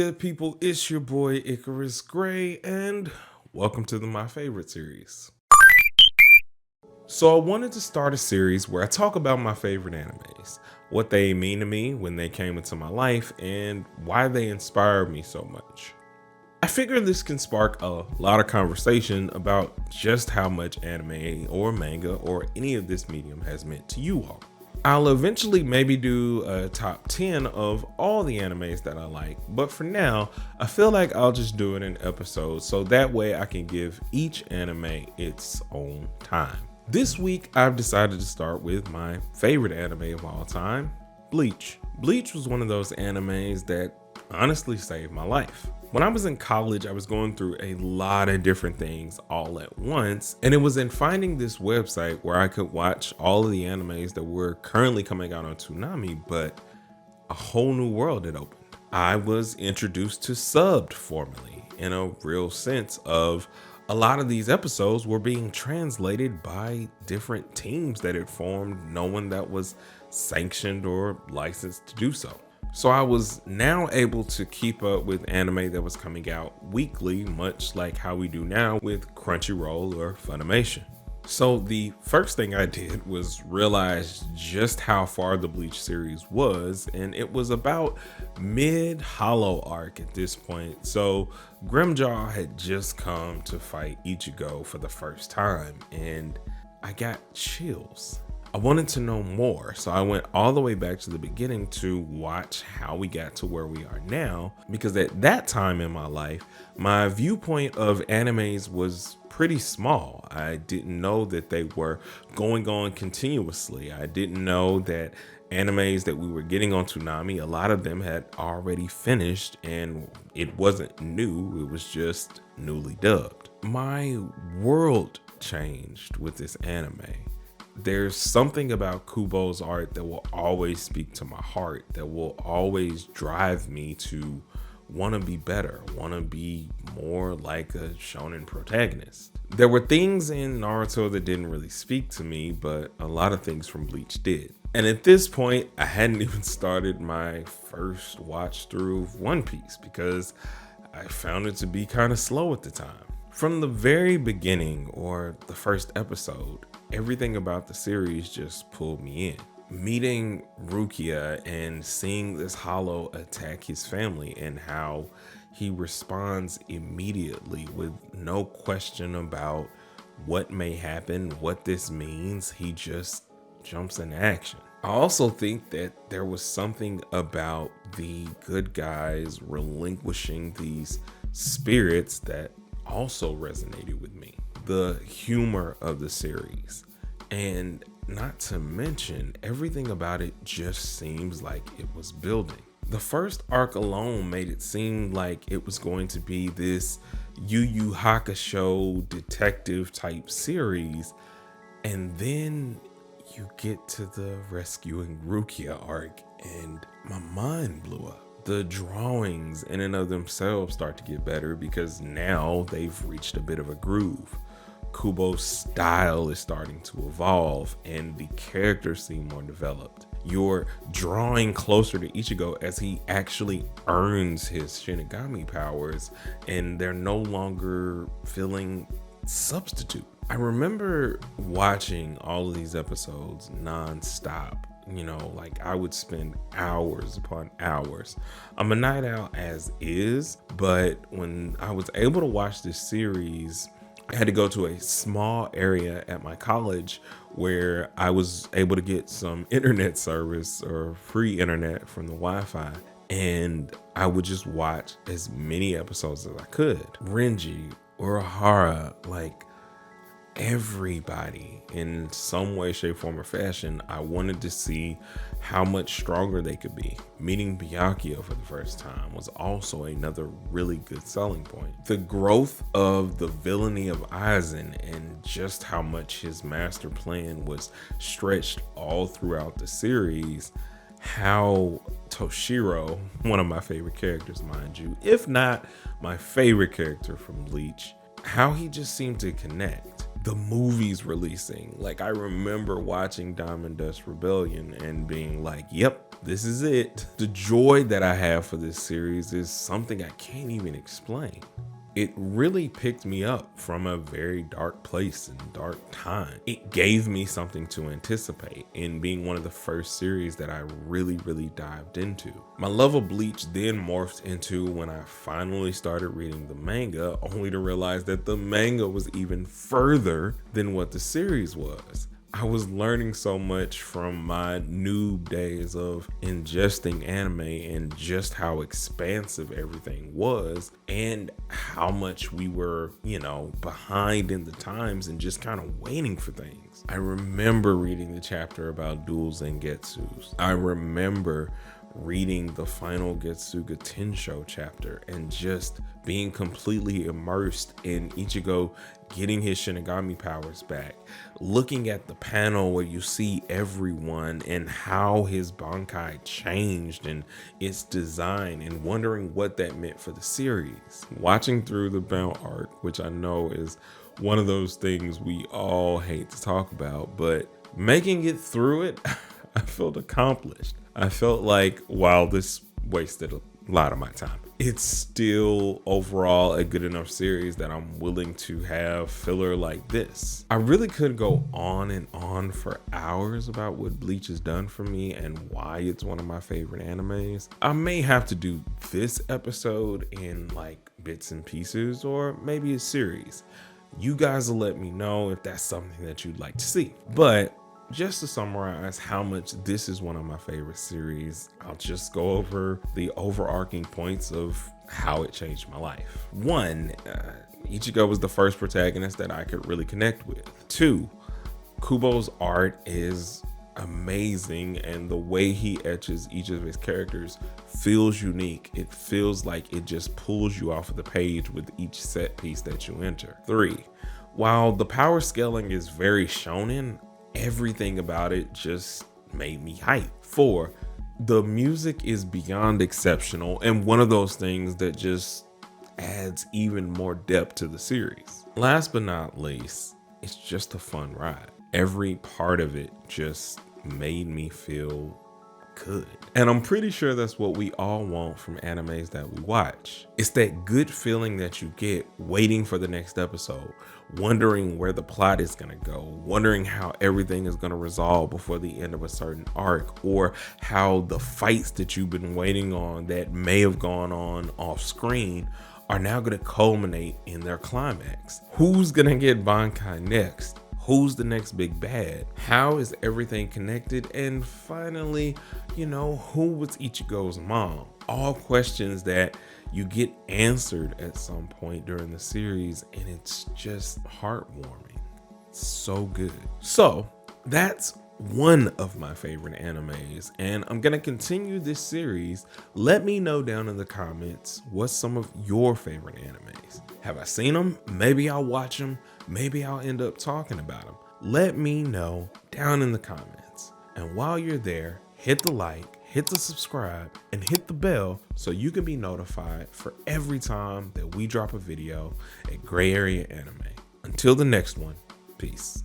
Good people, it's your boy Icarus Gray, and welcome to my favorite series. So I wanted to start a series where I talk about my favorite animes, what they mean to me when they came into my life, and why they inspired me so much. I figure this can spark a lot of conversation about just how much anime or manga or any of this medium has meant to you all. I'll eventually maybe do a top 10 of all the animes that I like, but for now, I feel like I'll just do it in episodes so that way I can give each anime its own time. This week, I've decided to start with my favorite anime of all time, Bleach. Bleach was one of those animes that honestly saved my life. When I was in college, I was going through a lot of different things all at once, and it was in finding this website where I could watch all of the animes that were currently coming out on Toonami, but a whole new world had opened. I was introduced to subbed formerly in a real sense of a lot of these episodes were being translated by different teams that had formed, no one that was sanctioned or licensed to do so. So I was now able to keep up with anime that was coming out weekly, much like how we do now with Crunchyroll or Funimation. So the first thing I did was realize just how far the Bleach series was, and it was about mid-Hollow arc at this point. So Grimjaw had just come to fight Ichigo for the first time, and I got chills. I wanted to know more, so I went all the way back to the beginning to watch how we got to where we are now, because at that time in my life, my viewpoint of animes was pretty small. I didn't know that they were going on continuously. I didn't know that animes that we were getting on Toonami, a lot of them had already finished and it wasn't new, it was just newly dubbed. My world changed with this anime. There's something about Kubo's art that will always speak to my heart, that will always drive me to want to be better, want to be more like a shonen protagonist. There were things in Naruto that didn't really speak to me, but a lot of things from Bleach did. And at this point, I hadn't even started my first watch through of One Piece because I found it to be kind of slow at the time. From the very beginning, or the first episode, everything about the series just pulled me in. Meeting Rukia and seeing this Hollow attack his family and how he responds immediately with no question about what may happen, what this means, he just jumps into action. I also think that there was something about the good guys relinquishing these spirits that also resonated with me. The humor of the series, and not to mention everything about it just seems like it was building. The first arc alone made it seem like it was going to be this Yu Yu Hakasho detective type series, and then you get to the rescuing Rukia arc and my mind blew up. The drawings in and of themselves start to get better because now they've reached a bit of a groove. Kubo's style is starting to evolve and the characters seem more developed. You're drawing closer to Ichigo as he actually earns his Shinigami powers and they're no longer feeling substitute. I remember watching all of these episodes non-stop. You know, like I would spend hours upon hours. I'm a night owl as is, but when I was able to watch this series, I had to go to a small area at my college where I was able to get some internet service or free internet from the Wi-Fi. And I would just watch as many episodes as I could. Renji, Urahara, like everybody in some way, shape, form, or fashion, I wanted to see how much stronger they could be. Meeting Byakuya for the first time was also another really good selling point. The growth of the villainy of Aizen and just how much his master plan was stretched all throughout the series. How Toshiro, one of my favorite characters, mind you, if not my favorite character from Bleach, how he just seemed to connect. The movies releasing, like I remember watching Diamond Dust Rebellion and being like, yep, this is it. The joy that I have for this series is something I can't even explain. It really picked me up from a very dark place and dark time. It gave me something to anticipate in being one of the first series that I really dived into. My love of Bleach then morphed into when I finally started reading the manga, only to realize that the manga was even further than what the series was. I was learning so much from my noob days of ingesting anime and just how expansive everything was and how much we were, behind in the times and just kind of waiting for things. I remember reading the chapter about dual Zangetsus. I remember reading the final Getsuga Tensho chapter and just being completely immersed in Ichigo getting his Shinigami powers back, looking at the panel where you see everyone and how his Bankai changed and its design, and wondering what that meant for the series. Watching through the Bount Arc, which I know is one of those things we all hate to talk about, but making it through it, I felt accomplished. I felt like, while this wasted a lot of my time, it's still overall a good enough series that I'm willing to have filler like this. I really could go on and on for hours about what Bleach has done for me and why it's one of my favorite animes. I may have to do this episode in like bits and pieces, or maybe a series. You guys will let me know if that's something that you'd like to see. But just to summarize how much this is one of my favorite series, I'll just go over the overarching points of how it changed my life. 1, Ichigo was the first protagonist that I could really connect with. 2, Kubo's art is amazing, and the way he etches each of his characters feels unique. It feels like it just pulls you off of the page with each set piece that you enter. 3, while the power scaling is very shonen, everything about it just made me hype. 4, the music is beyond exceptional and one of those things that just adds even more depth to the series. Last but not least, it's just a fun ride. Every part of it just made me feel good. And I'm pretty sure that's what we all want from animes that we watch. It's that good feeling that you get waiting for the next episode, wondering where the plot is going to go, wondering how everything is going to resolve before the end of a certain arc, or how the fights that you've been waiting on that may have gone on off screen are now going to culminate in their climax. Who's going to get Bankai next? Who's the next big bad? How is everything connected? And finally, who was Ichigo's mom? All questions that you get answered at some point during the series, and it's just heartwarming. It's so good. So that's one of my favorite animes, and I'm gonna continue this series. Let me know down in the comments what's some of your favorite animes. Have I seen them? Maybe I'll watch them. Maybe I'll end up talking about them. Let me know down in the comments. And while you're there, hit the like, hit the subscribe, and hit the bell so you can be notified for every time that we drop a video at Gray Area Anime. Until the next one, peace.